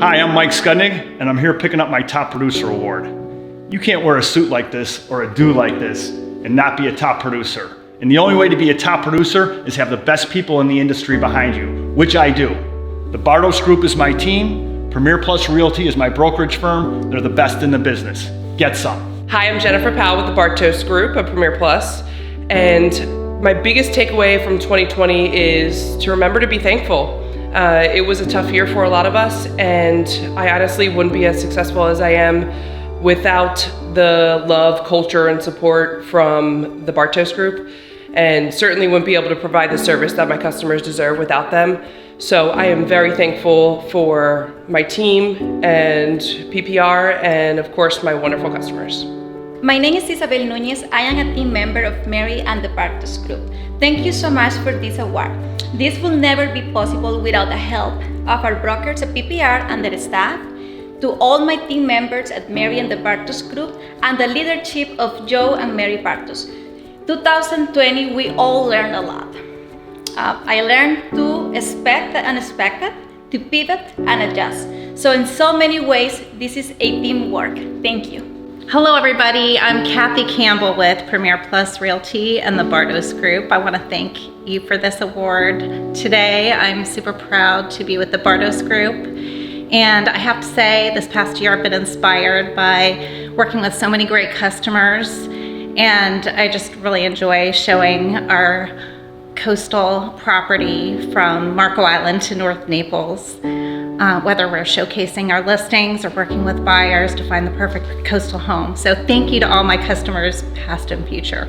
Hi, I'm Mike Skudnig, and I'm here picking up my Top Producer Award. You can't wear a suit like this or a do like this and not be a top producer. And the only way to be a top producer is have the best people in the industry behind you, which I do. The Bartos Group is my team. Premier Plus Realty is my brokerage firm. They're the best in the business. Get some. Hi, I'm Jennifer Powell with the Bartos Group of Premier Plus, and my biggest takeaway from 2020 is to remember to be thankful. It was a tough year for a lot of us, and I honestly wouldn't be as successful as I am without the love, culture, and support from the Bartos Group, and certainly wouldn't be able to provide the service that my customers deserve without them. So I am very thankful for my team and PPR, and of course my wonderful customers. My name is Isabel Nunez. I am a team member of Mary and the Bartos Group. Thank you so much for this award. This will never be possible without the help of our brokers at PPR and their staff, to all my team members at Mary and the Bartos Group, and the leadership of Joe and Mary Bartos. 2020, we all learned a lot. I learned to expect the unexpected, to pivot and adjust. So in so many ways, this is a teamwork. Thank you. Hello everybody, I'm Kathy Campbell with Premier Plus Realty and the Bartos Group. I want to thank you for this award today. I'm super proud to be with the Bartos Group. And I have to say, this past year I've been inspired by working with so many great customers, and I just really enjoy showing our coastal property from Marco Island to North Naples. Whether we're showcasing our listings or working with buyers to find the perfect coastal home. So thank you to all my customers, past and future.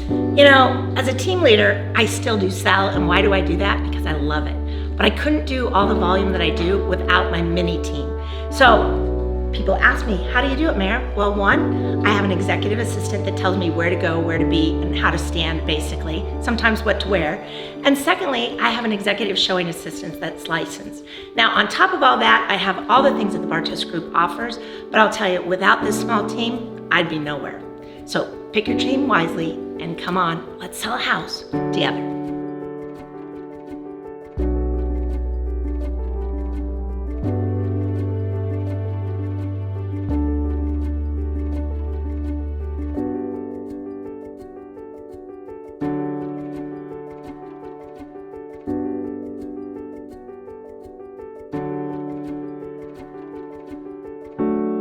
You know, as a team leader, I still do sell, and why do I do that? Because I love it. But I couldn't do all the volume that I do without my mini team. So people ask me, how do you do it, Mayor? Well, one, I have an executive assistant that tells me where to go, where to be, and how to stand, basically, sometimes what to wear. And secondly, I have an executive showing assistant that's licensed. Now, on top of all that, I have all the things that the Bartos Group offers, but I'll tell you, without this small team, I'd be nowhere. So pick your team wisely, and come on, let's sell a house together.